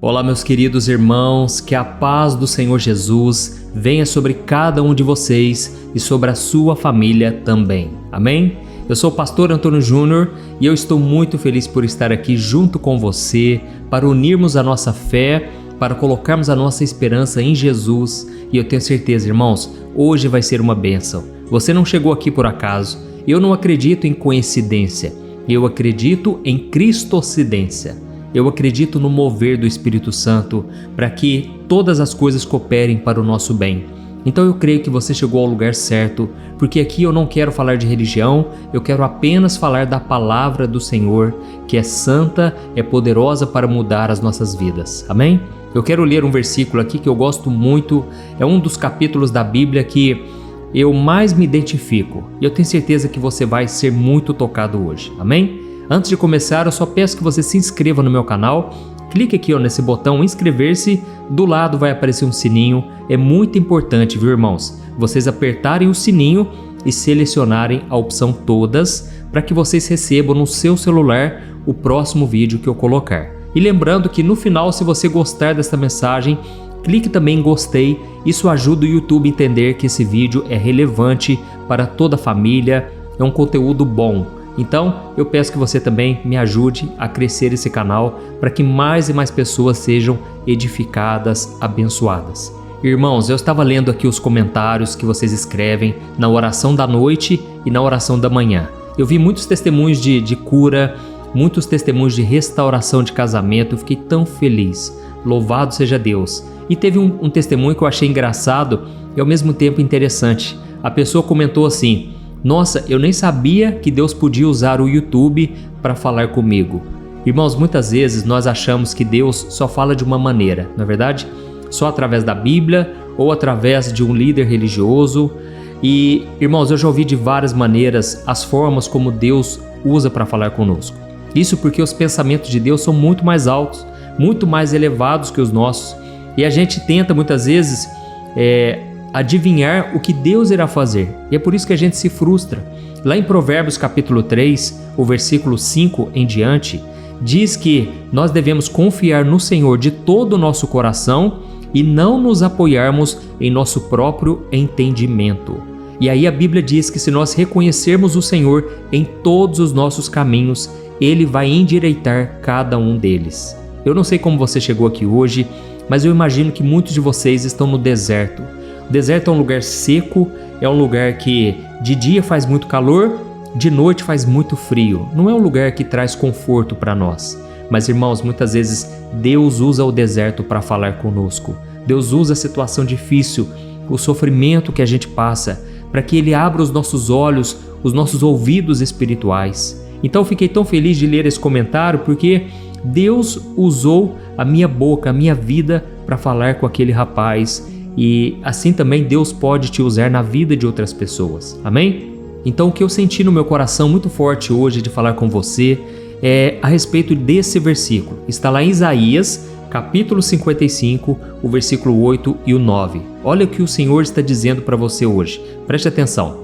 Olá, meus queridos irmãos, que a paz do Senhor Jesus venha sobre cada um de vocês e sobre a sua família também. Amém? Eu sou o pastor Antônio Júnior e eu estou muito feliz por estar aqui junto com você para unirmos a nossa fé, para colocarmos a nossa esperança em Jesus. E eu tenho certeza, irmãos, hoje vai ser uma bênção. Você não chegou aqui por acaso. Eu não acredito em coincidência. Eu acredito em cristocidência. Eu acredito no mover do Espírito Santo para que todas as coisas cooperem para o nosso bem. Então eu creio que você chegou ao lugar certo, porque aqui eu não quero falar de religião, eu quero apenas falar da palavra do Senhor, que é santa, é poderosa para mudar as nossas vidas. Amém? Eu quero ler um versículo aqui que eu gosto muito, é um dos capítulos da Bíblia que eu mais me identifico, e eu tenho certeza que você vai ser muito tocado hoje. Amém? Antes de começar, eu só peço que você se inscreva no meu canal. Clique aqui nesse botão inscrever-se, do lado vai aparecer um sininho. É muito importante, viu, irmãos? Vocês apertarem o sininho e selecionarem a opção todas para que vocês recebam no seu celular o próximo vídeo que eu colocar. E lembrando que no final, se você gostar desta mensagem, clique também em gostei. Isso ajuda o YouTube a entender que esse vídeo é relevante para toda a família, é um conteúdo bom. Então, eu peço que você também me ajude a crescer esse canal para que mais e mais pessoas sejam edificadas, abençoadas. Irmãos, eu estava lendo aqui os comentários que vocês escrevem na oração da noite e na oração da manhã. Eu vi muitos testemunhos de cura, muitos testemunhos de restauração de casamento. Eu fiquei tão feliz. Louvado seja Deus. E teve um testemunho que eu achei engraçado e ao mesmo tempo interessante. A pessoa comentou assim: nossa, eu nem sabia que Deus podia usar o YouTube para falar comigo. Irmãos, muitas vezes nós achamos que Deus só fala de uma maneira, não é verdade? Só através da Bíblia ou através de um líder religioso. E, irmãos, eu já ouvi de várias maneiras as formas como Deus usa para falar conosco. Isso porque os pensamentos de Deus são muito mais altos, muito mais elevados que os nossos. E a gente tenta muitas vezes adivinhar o que Deus irá fazer. E é por isso que a gente se frustra. Lá em Provérbios capítulo 3, o versículo 5 em diante, diz que nós devemos confiar no Senhor de todo o nosso coração e não nos apoiarmos em nosso próprio entendimento. E aí a Bíblia diz que se nós reconhecermos o Senhor em todos os nossos caminhos, Ele vai endireitar cada um deles. Eu não sei como você chegou aqui hoje, mas eu imagino que muitos de vocês estão no deserto. O deserto é um lugar seco, é um lugar que de dia faz muito calor, de noite faz muito frio. Não é um lugar que traz conforto para nós. Mas, irmãos, muitas vezes Deus usa o deserto para falar conosco. Deus usa a situação difícil, o sofrimento que a gente passa, para que Ele abra os nossos olhos, os nossos ouvidos espirituais. Então, eu fiquei tão feliz de ler esse comentário porque Deus usou a minha boca, a minha vida para falar com aquele rapaz. E assim também Deus pode te usar na vida de outras pessoas. Amém? Então o que eu senti no meu coração muito forte hoje de falar com você é a respeito desse versículo. Está lá em Isaías, capítulo 55, o versículo 8 e o 9. Olha o que o Senhor está dizendo para você hoje. Preste atenção.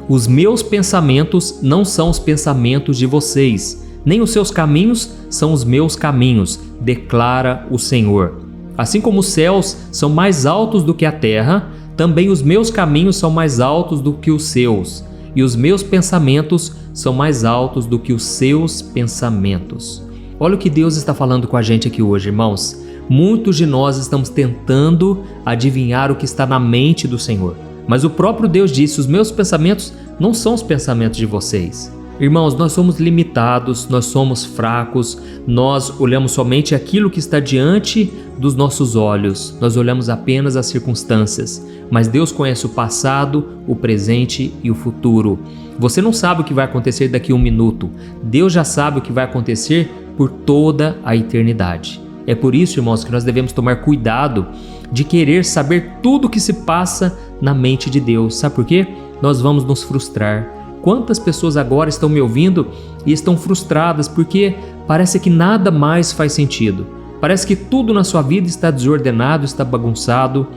Os meus pensamentos não são os pensamentos de vocês, nem os seus caminhos são os meus caminhos, declara o Senhor. Assim como os céus são mais altos do que a terra, também os meus caminhos são mais altos do que os seus, e os meus pensamentos são mais altos do que os seus pensamentos. Olha o que Deus está falando com a gente aqui hoje, irmãos. Muitos de nós estamos tentando adivinhar o que está na mente do Senhor, mas o próprio Deus disse: os meus pensamentos não são os pensamentos de vocês. Irmãos, nós somos limitados, nós somos fracos, nós olhamos somente aquilo que está diante dos nossos olhos, nós olhamos apenas as circunstâncias, mas Deus conhece o passado, o presente e o futuro. Você não sabe o que vai acontecer daqui a um minuto, Deus já sabe o que vai acontecer por toda a eternidade. É por isso, irmãos, que nós devemos tomar cuidado de querer saber tudo o que se passa na mente de Deus. Sabe por quê? Nós vamos nos frustrar. Quantas pessoas agora estão me ouvindo e estão frustradas porque parece que nada mais faz sentido. Parece que tudo na sua vida está desordenado, está bagunçado.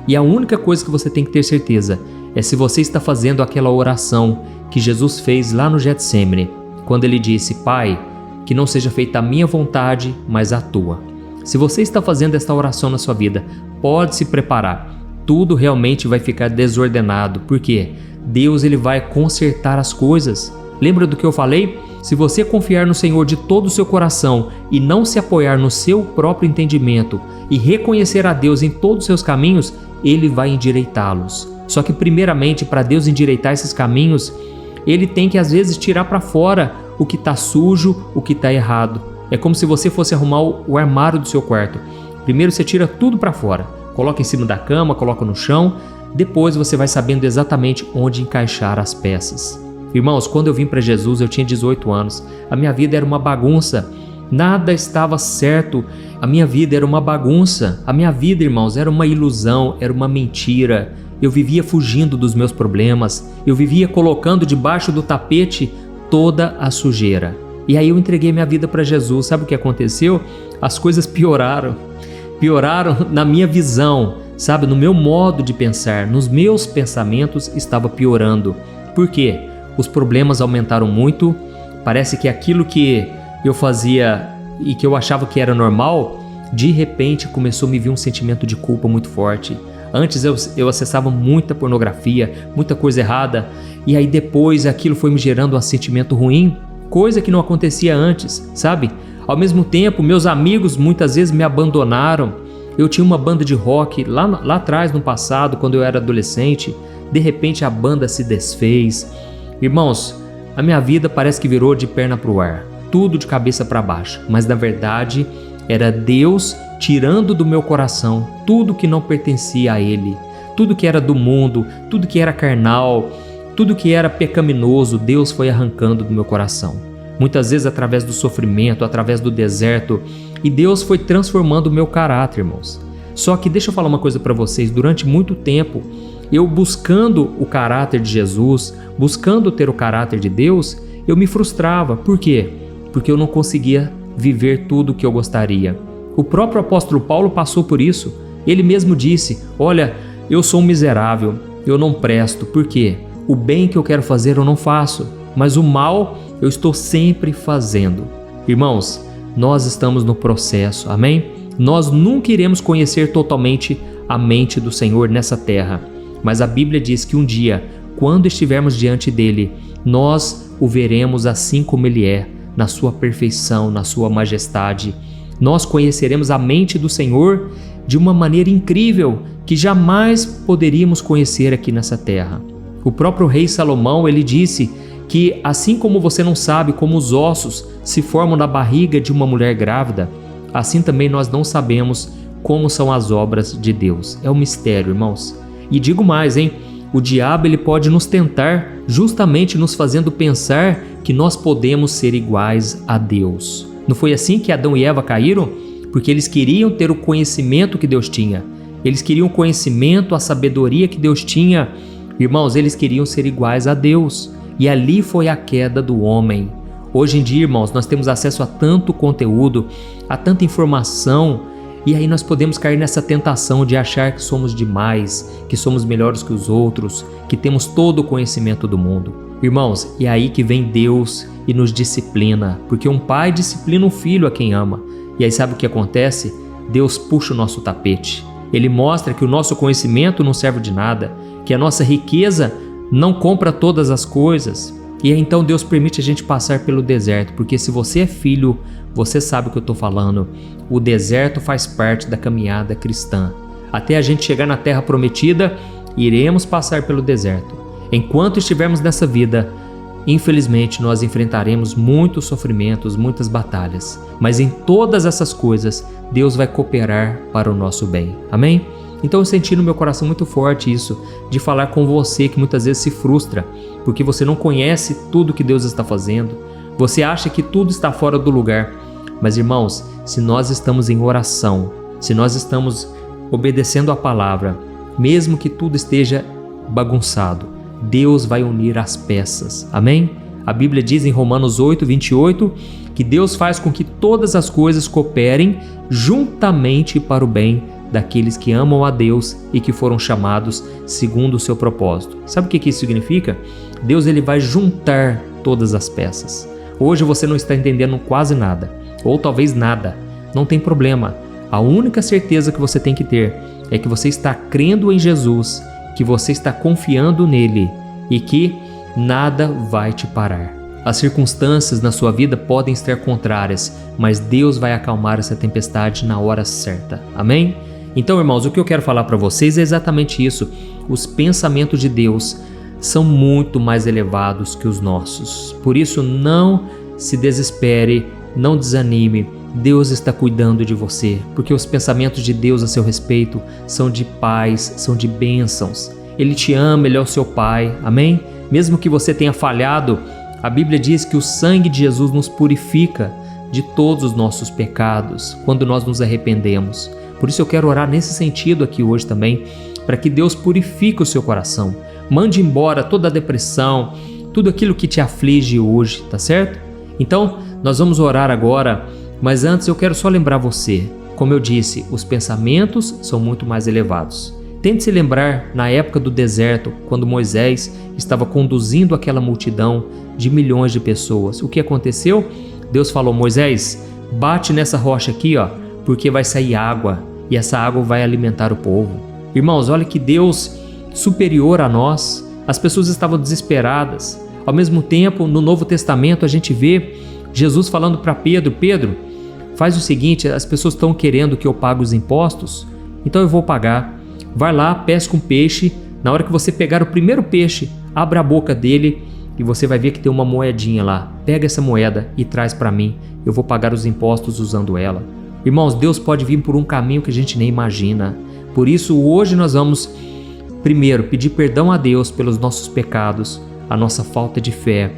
E a única coisa que você tem que ter certeza é se você está fazendo aquela oração que Jesus fez lá no Getsêmani, quando ele disse: Pai, que não seja feita a minha vontade, mas a tua. Se você está fazendo esta oração na sua vida, pode se preparar. Tudo realmente vai ficar desordenado. Por quê? Deus ele vai consertar as coisas. Lembra do que eu falei? Se você confiar no Senhor de todo o seu coração e não se apoiar no seu próprio entendimento e reconhecer a Deus em todos os seus caminhos, Ele vai endireitá-los. Só que primeiramente, para Deus endireitar esses caminhos, Ele tem que às vezes tirar para fora o que está sujo, o que está errado. É como se você fosse arrumar o armário do seu quarto. Primeiro você tira tudo para fora, coloca em cima da cama, coloca no chão, depois você vai sabendo exatamente onde encaixar as peças. Irmãos, quando eu vim para Jesus, eu tinha 18 anos. A minha vida era uma bagunça. Nada estava certo. A minha vida era uma bagunça. A minha vida, irmãos, era uma ilusão, era uma mentira. Eu vivia fugindo dos meus problemas. Eu vivia colocando debaixo do tapete toda a sujeira. E aí eu entreguei minha vida para Jesus. Sabe o que aconteceu? As coisas pioraram. Pioraram na minha visão, sabe? No meu modo de pensar, nos meus pensamentos estava piorando. Por quê? Os problemas aumentaram muito, parece que aquilo que eu fazia e que eu achava que era normal, de repente começou a me vir um sentimento de culpa muito forte. Antes eu acessava muita pornografia, muita coisa errada, e aí depois aquilo foi me gerando um sentimento ruim, coisa que não acontecia antes, sabe? Ao mesmo tempo, meus amigos muitas vezes me abandonaram. Eu tinha uma banda de rock lá atrás, no passado, quando eu era adolescente, de repente a banda se desfez. Irmãos, a minha vida parece que virou de perna para o ar, tudo de cabeça para baixo, mas na verdade era Deus tirando do meu coração tudo que não pertencia a Ele, tudo que era do mundo, tudo que era carnal, tudo que era pecaminoso, Deus foi arrancando do meu coração. Muitas vezes através do sofrimento, através do deserto, e Deus foi transformando o meu caráter, irmãos. Só que deixa eu falar uma coisa para vocês, durante muito tempo, eu buscando o caráter de Jesus, buscando ter o caráter de Deus, eu me frustrava. Por quê? Porque eu não conseguia viver tudo o que eu gostaria. O próprio apóstolo Paulo passou por isso. Ele mesmo disse, olha, eu sou um miserável, eu não presto. Por quê? O bem que eu quero fazer eu não faço, mas o mal eu estou sempre fazendo. Irmãos, nós estamos no processo, amém? Nós nunca iremos conhecer totalmente a mente do Senhor nessa terra. Mas a Bíblia diz que um dia, quando estivermos diante dele, nós o veremos assim como ele é, na sua perfeição, na sua majestade. Nós conheceremos a mente do Senhor de uma maneira incrível que jamais poderíamos conhecer aqui nessa terra. O próprio rei Salomão, ele disse que assim como você não sabe como os ossos se formam na barriga de uma mulher grávida, assim também nós não sabemos como são as obras de Deus. É um mistério, irmãos. E digo mais, hein? O diabo ele pode nos tentar justamente nos fazendo pensar que nós podemos ser iguais a Deus. Não foi assim que Adão e Eva caíram? Porque eles queriam ter o conhecimento que Deus tinha. Eles queriam o conhecimento, a sabedoria que Deus tinha. Irmãos, eles queriam ser iguais a Deus. E ali foi a queda do homem. Hoje em dia, irmãos, nós temos acesso a tanto conteúdo, a tanta informação, e aí nós podemos cair nessa tentação de achar que somos demais, que somos melhores que os outros, que temos todo o conhecimento do mundo. Irmãos, é aí que vem Deus e nos disciplina, porque um pai disciplina um filho a quem ama. E aí sabe o que acontece? Deus puxa o nosso tapete. Ele mostra que o nosso conhecimento não serve de nada, que a nossa riqueza não compra todas as coisas. E aí então Deus permite a gente passar pelo deserto, porque se você é filho, você sabe o que eu estou falando. O deserto faz parte da caminhada cristã. Até a gente chegar na terra prometida, iremos passar pelo deserto. Enquanto estivermos nessa vida, infelizmente nós enfrentaremos muitos sofrimentos, muitas batalhas. Mas em todas essas coisas, Deus vai cooperar para o nosso bem. Amém? Então eu senti no meu coração muito forte isso, de falar com você que muitas vezes se frustra, porque você não conhece tudo que Deus está fazendo, você acha que tudo está fora do lugar. Mas irmãos, se nós estamos em oração, se nós estamos obedecendo a palavra, mesmo que tudo esteja bagunçado, Deus vai unir as peças, amém? A Bíblia diz em Romanos 8:28 que Deus faz com que todas as coisas cooperem juntamente para o bem daqueles que amam a Deus e que foram chamados segundo o seu propósito. Sabe o que isso significa? Deus ele vai juntar todas as peças. Hoje você não está entendendo quase nada, ou talvez nada. Não tem problema. A única certeza que você tem que ter é que você está crendo em Jesus, que você está confiando nele e que nada vai te parar. As circunstâncias na sua vida podem estar contrárias, mas Deus vai acalmar essa tempestade na hora certa. Amém? Então, irmãos, o que eu quero falar para vocês é exatamente isso. Os pensamentos de Deus são muito mais elevados que os nossos. Por isso, não se desespere, não desanime. Deus está cuidando de você, porque os pensamentos de Deus a seu respeito são de paz, são de bênçãos. Ele te ama, Ele é o seu Pai. Amém? Mesmo que você tenha falhado, a Bíblia diz que o sangue de Jesus nos purifica de todos os nossos pecados quando nós nos arrependemos. Por isso eu quero orar nesse sentido aqui hoje também, para que Deus purifique o seu coração. Mande embora toda a depressão, tudo aquilo que te aflige hoje, tá certo? Então, nós vamos orar agora, mas antes eu quero só lembrar você. Como eu disse, os pensamentos são muito mais elevados. Tente se lembrar na época do deserto, quando Moisés estava conduzindo aquela multidão de milhões de pessoas. O que aconteceu? Deus falou: Moisés, bate nessa rocha aqui, porque vai sair água e essa água vai alimentar o povo. Irmãos, olha que Deus superior a nós. As pessoas estavam desesperadas. Ao mesmo tempo, no Novo Testamento, a gente vê Jesus falando para Pedro: Pedro, faz o seguinte, as pessoas estão querendo que eu pague os impostos, então eu vou pagar. Vai lá, pesca um peixe, na hora que você pegar o primeiro peixe, abra a boca dele e você vai ver que tem uma moedinha lá. Pega essa moeda e traz para mim, eu vou pagar os impostos usando ela. Irmãos, Deus pode vir por um caminho que a gente nem imagina. Por isso, hoje nós vamos primeiro pedir perdão a Deus pelos nossos pecados, a nossa falta de fé,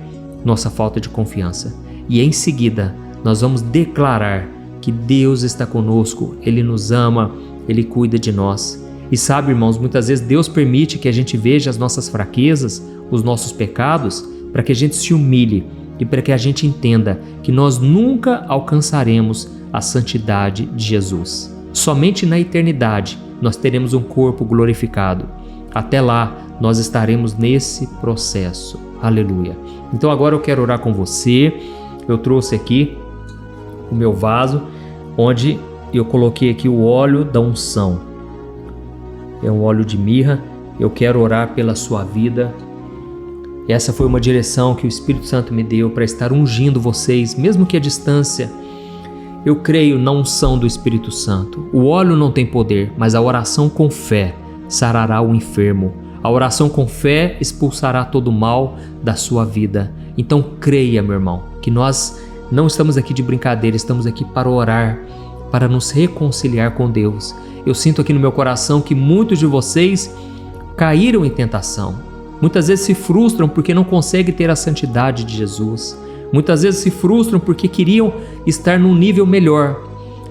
nossa falta de confiança. E em seguida, nós vamos declarar que Deus está conosco, Ele nos ama, Ele cuida de nós. E sabe, irmãos, muitas vezes Deus permite que a gente veja as nossas fraquezas, os nossos pecados, para que a gente se humilhe e para que a gente entenda que nós nunca alcançaremos a santidade de Jesus. Somente na eternidade nós teremos um corpo glorificado. Até lá nós estaremos nesse processo. Aleluia. Então agora eu quero orar com você. Eu trouxe aqui o meu vaso, onde eu coloquei aqui o óleo da unção. É um óleo de mirra. Eu quero orar pela sua vida. Essa foi uma direção que o Espírito Santo me deu para estar ungindo vocês, mesmo que à distância. Eu creio na unção do Espírito Santo. O óleo não tem poder, mas a oração com fé sarará o enfermo. A oração com fé expulsará todo o mal da sua vida. Então creia, meu irmão, que nós não estamos aqui de brincadeira, estamos aqui para orar, para nos reconciliar com Deus. Eu sinto aqui no meu coração que muitos de vocês caíram em tentação. Muitas vezes se frustram porque não conseguem ter a santidade de Jesus. Muitas vezes se frustram porque queriam estar num nível melhor,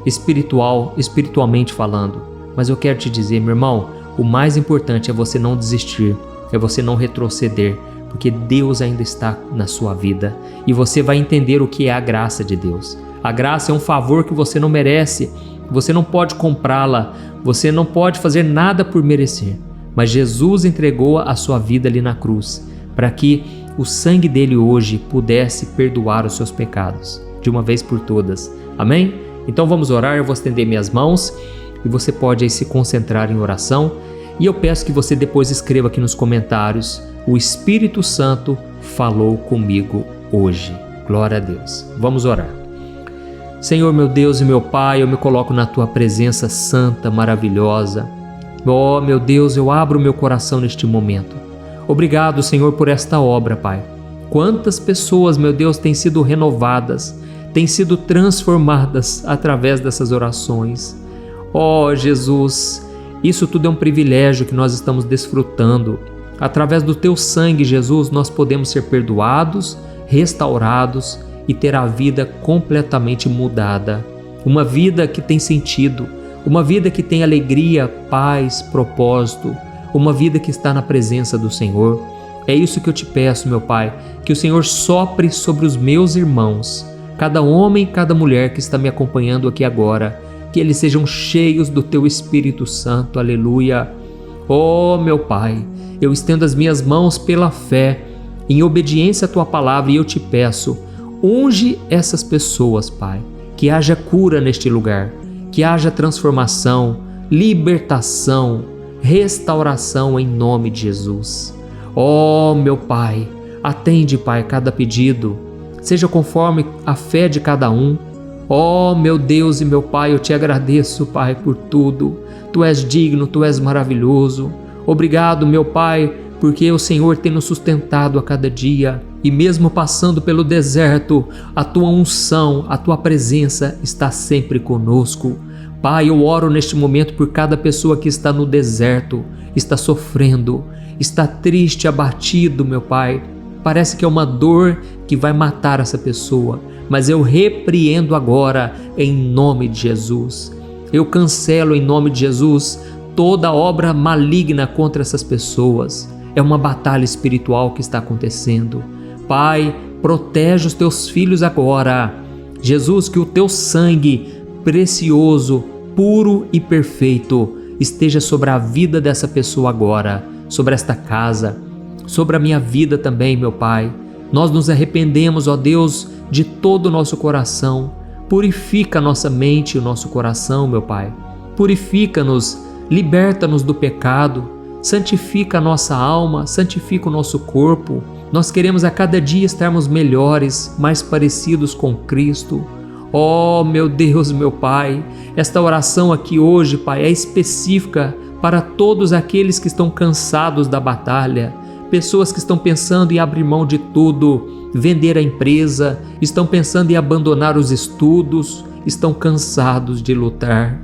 espiritualmente falando. Mas eu quero te dizer, meu irmão, o mais importante é você não desistir, é você não retroceder, porque Deus ainda está na sua vida e você vai entender o que é a graça de Deus. A graça é um favor que você não merece, você não pode comprá-la, você não pode fazer nada por merecer. Mas Jesus entregou a sua vida ali na cruz, para que o sangue dele hoje pudesse perdoar os seus pecados, de uma vez por todas. Amém? Então vamos orar, eu vou estender minhas mãos e você pode aí se concentrar em oração. E eu peço que você depois escreva aqui nos comentários: o Espírito Santo falou comigo hoje. Glória a Deus. Vamos orar. Senhor, meu Deus e meu Pai, eu me coloco na Tua presença santa, maravilhosa. Oh, meu Deus, eu abro o meu coração neste momento. Obrigado, Senhor, por esta obra, Pai. Quantas pessoas, meu Deus, têm sido renovadas, têm sido transformadas através dessas orações. Oh, Jesus, isso tudo é um privilégio que nós estamos desfrutando. Através do Teu sangue, Jesus, nós podemos ser perdoados, restaurados e ter a vida completamente mudada. Uma vida que tem sentido, uma vida que tem alegria, paz, propósito, uma vida que está na presença do Senhor. É isso que eu te peço, meu Pai, que o Senhor sopre sobre os meus irmãos, cada homem e cada mulher que está me acompanhando aqui agora, que eles sejam cheios do Teu Espírito Santo, aleluia. Oh, meu Pai, eu estendo as minhas mãos pela fé, em obediência à Tua palavra, e eu te peço, unge essas pessoas, Pai, que haja cura neste lugar, que haja transformação, libertação, restauração em nome de Jesus. Ó meu Pai, atende, Pai, cada pedido, seja conforme a fé de cada um. Ó meu Deus e meu Pai, eu te agradeço, Pai, por tudo. Tu és digno, Tu és maravilhoso. Obrigado, meu Pai, porque o Senhor tem nos sustentado a cada dia. E mesmo passando pelo deserto, a Tua unção, a Tua presença está sempre conosco. Pai, eu oro neste momento por cada pessoa que está no deserto, está sofrendo, está triste, abatido, meu Pai. Parece que é uma dor que vai matar essa pessoa, mas eu repreendo agora em nome de Jesus. Eu cancelo em nome de Jesus toda obra maligna contra essas pessoas. É uma batalha espiritual que está acontecendo. Pai, protege os Teus filhos agora. Jesus, que o Teu sangue precioso, puro e perfeito esteja sobre a vida dessa pessoa agora, sobre esta casa, sobre a minha vida também, meu Pai. Nós nos arrependemos, ó Deus, de todo o nosso coração. Purifica a nossa mente e o nosso coração, meu Pai. Purifica-nos, liberta-nos do pecado, santifica a nossa alma, santifica o nosso corpo. Nós queremos a cada dia estarmos melhores, mais parecidos com Cristo. Oh, meu Deus, meu Pai, esta oração aqui hoje, Pai, é específica para todos aqueles que estão cansados da batalha, pessoas que estão pensando em abrir mão de tudo, vender a empresa, estão pensando em abandonar os estudos, estão cansados de lutar.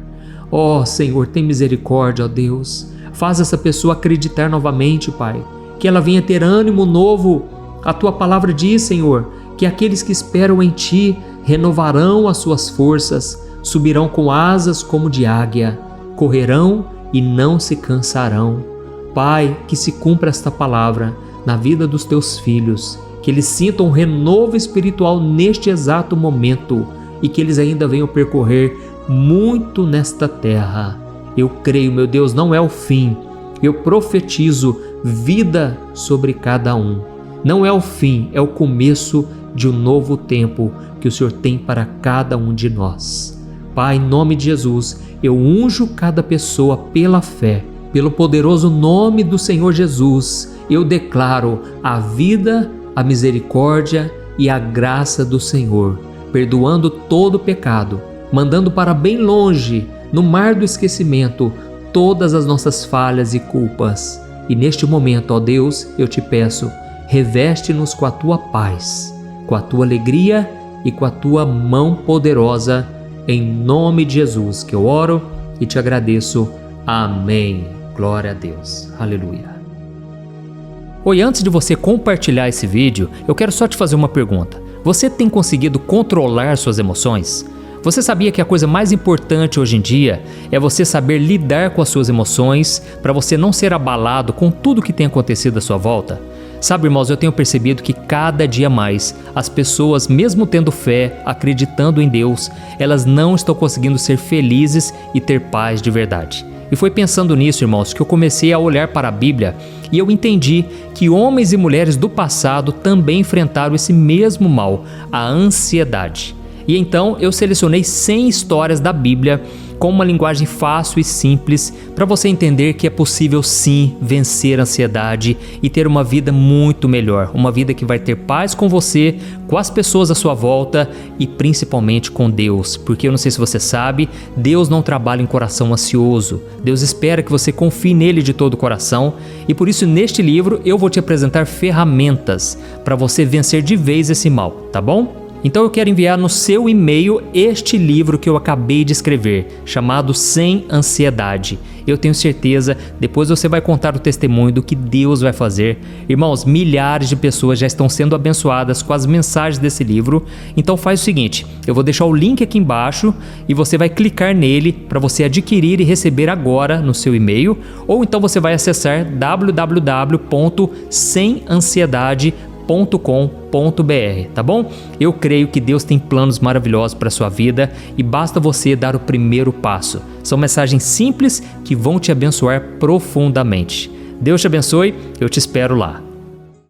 Oh, Senhor, tem misericórdia, ó Deus. Faz essa pessoa acreditar novamente, Pai, que ela venha ter ânimo novo. A Tua palavra diz, Senhor, que aqueles que esperam em Ti renovarão as suas forças, subirão com asas como de águia, correrão e não se cansarão. Pai, que se cumpra esta palavra na vida dos Teus filhos, que eles sintam um renovo espiritual neste exato momento e que eles ainda venham percorrer muito nesta terra. Eu creio, meu Deus, não é o fim. Eu profetizo vida sobre cada um. Não é o fim, é o começo de um novo tempo que o Senhor tem para cada um de nós. Pai, em nome de Jesus, eu unjo cada pessoa pela fé. Pelo poderoso nome do Senhor Jesus, eu declaro a vida, a misericórdia e a graça do Senhor, perdoando todo o pecado, mandando para bem longe, no mar do esquecimento, todas as nossas falhas e culpas. E neste momento, ó Deus, eu te peço, reveste-nos com a Tua paz, com a Tua alegria e com a Tua mão poderosa, em nome de Jesus que eu oro e te agradeço. Amém. Glória a Deus. Aleluia. Oi, antes de você compartilhar esse vídeo, eu quero só te fazer uma pergunta. Você tem conseguido controlar suas emoções? Você sabia que a coisa mais importante hoje em dia é você saber lidar com as suas emoções para você não ser abalado com tudo que tem acontecido à sua volta? Sabe, irmãos, eu tenho percebido que cada dia mais as pessoas, mesmo tendo fé, acreditando em Deus, elas não estão conseguindo ser felizes e ter paz de verdade. E foi pensando nisso, irmãos, que eu comecei a olhar para a Bíblia e eu entendi que homens e mulheres do passado também enfrentaram esse mesmo mal, a ansiedade. E então eu selecionei 100 histórias da Bíblia com uma linguagem fácil e simples para você entender que é possível sim vencer a ansiedade e ter uma vida muito melhor, uma vida que vai ter paz com você, com as pessoas à sua volta e principalmente com Deus, porque eu não sei se você sabe, Deus não trabalha em coração ansioso, Deus espera que você confie nele de todo o coração e por isso neste livro eu vou te apresentar ferramentas para você vencer de vez esse mal, tá bom? Então eu quero enviar no seu e-mail este livro que eu acabei de escrever, chamado Sem Ansiedade. Eu tenho certeza, depois você vai contar o testemunho do que Deus vai fazer. Irmãos, milhares de pessoas já estão sendo abençoadas com as mensagens desse livro. Então faz o seguinte, eu vou deixar o link aqui embaixo e você vai clicar nele para você adquirir e receber agora no seu e-mail. Ou então você vai acessar www.semansiedade.com.br, tá bom? Eu creio que Deus tem planos maravilhosos para a sua vida e basta você dar o primeiro passo. São mensagens simples que vão te abençoar profundamente. Deus te abençoe, eu te espero lá.